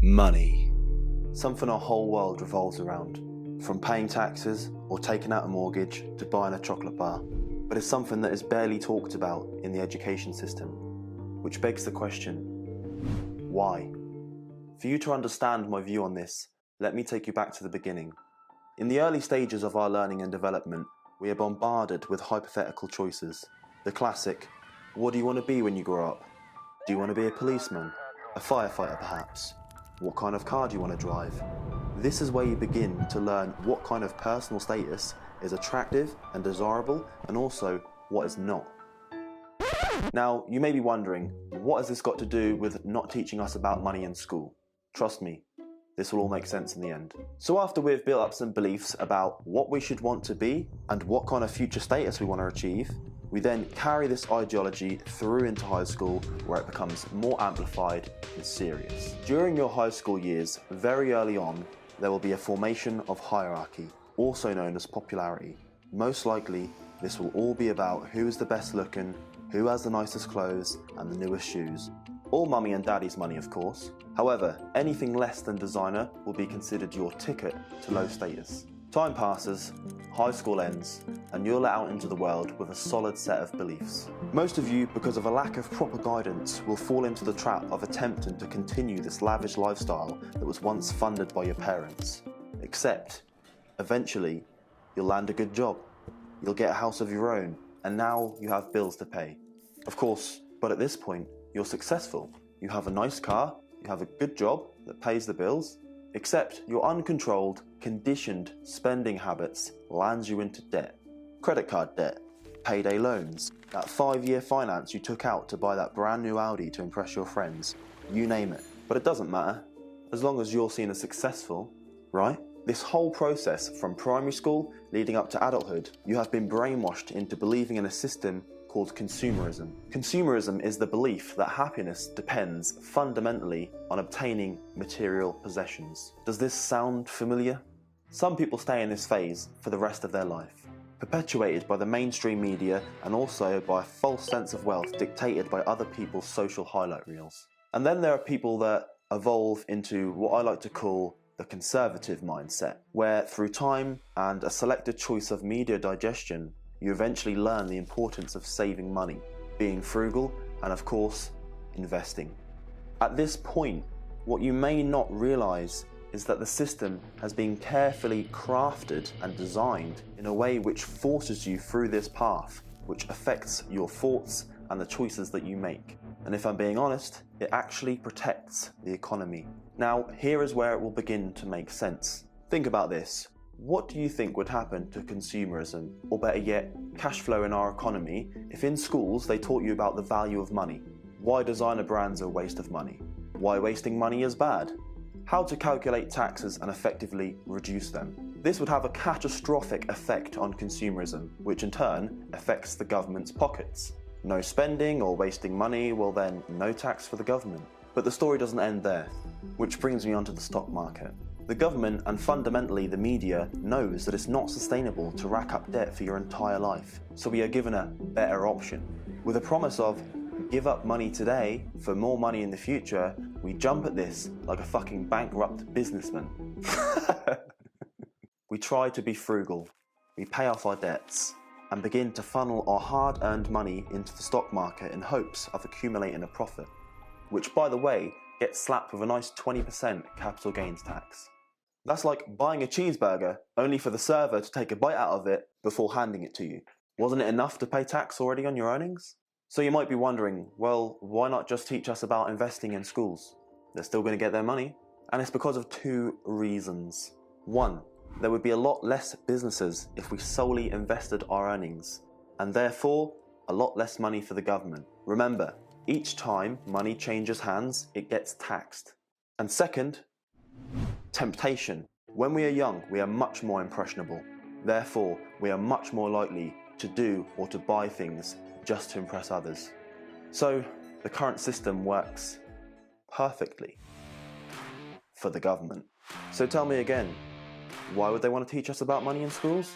Money. Something our whole world revolves around. From paying taxes or taking out a mortgage to buying a chocolate bar. But it's something that is barely talked about in the education system. Which begs the question, why? For you to understand my view on this, let me take you back to the beginning. In the early stages of our learning and development, we are bombarded with hypothetical choices. The classic, what do you want to be when you grow up? Do you want to be a policeman? A firefighter perhaps? What kind of car do you want to drive? This is where you begin to learn what kind of personal status is attractive and desirable, and also what is not. Now, you may be wondering, what has this got to do with not teaching us about money in school? Trust me, this will all make sense in the end. So after we've built up some beliefs about what we should want to be and what kind of future status we want to achieve, we then carry this ideology through into high school, where it becomes more amplified and serious. During your high school years, very early on, there will be a formation of hierarchy, also known as popularity. Most likely, this will all be about who is the best looking, who has the nicest clothes and the newest shoes. All mummy and daddy's money, of course. However, anything less than designer will be considered your ticket to low status. Time passes, high school ends, and you're let out into the world with a solid set of beliefs. Most of you, because of a lack of proper guidance, will fall into the trap of attempting to continue this lavish lifestyle that was once funded by your parents. Except, eventually, you'll land a good job, you'll get a house of your own, and now you have bills to pay. Of course, but at this point, you're successful. You have a nice car, you have a good job that pays the bills, except your uncontrolled, conditioned spending habits lands you into debt. Credit card debt, payday loans, that 5-year finance you took out to buy that brand new Audi to impress your friends, you name it. But it doesn't matter, as long as you're seen as successful, right? This whole process from primary school leading up to adulthood, you have been brainwashed into believing in a system called consumerism. Consumerism is the belief that happiness depends fundamentally on obtaining material possessions. Does this sound familiar? Some people stay in this phase for the rest of their life, perpetuated by the mainstream media and also by a false sense of wealth dictated by other people's social highlight reels. And then there are people that evolve into what I like to call the conservative mindset, where through time and a selected choice of media digestion, you eventually learn the importance of saving money, being frugal, and of course, investing. At this point, what you may not realize is that the system has been carefully crafted and designed in a way which forces you through this path, which affects your thoughts and the choices that you make. And if I'm being honest, it actually protects the economy. Now, here is where it will begin to make sense. Think about this. What do you think would happen to consumerism, or better yet, cash flow in our economy, if in schools they taught you about the value of money? Why designer brands are a waste of money? Why wasting money is bad? How to calculate taxes and effectively reduce them? This would have a catastrophic effect on consumerism, which in turn affects the government's pockets. No spending or wasting money, well then, no tax for the government. But the story doesn't end there, which brings me onto the stock market. The government and fundamentally the media knows that it's not sustainable to rack up debt for your entire life, so we are given a better option. With a promise of give up money today for more money in the future, we jump at this like a fucking bankrupt businessman. We try to be frugal, we pay off our debts, and begin to funnel our hard-earned money into the stock market in hopes of accumulating a profit, which by the way, gets slapped with a nice 20% capital gains tax. That's like buying a cheeseburger only for the server to take a bite out of it before handing it to you. Wasn't it enough to pay tax already on your earnings? So you might be wondering, well, why not just teach us about investing in schools? They're still going to get their money. And it's because of two reasons. One, there would be a lot less businesses if we solely invested our earnings, and therefore a lot less money for the government. Remember, each time money changes hands, it gets taxed. And second, temptation. When we are young, we are much more impressionable. Therefore, we are much more likely to do or to buy things just to impress others. So, the current system works perfectly for the government. So tell me again, why would they want to teach us about money in schools?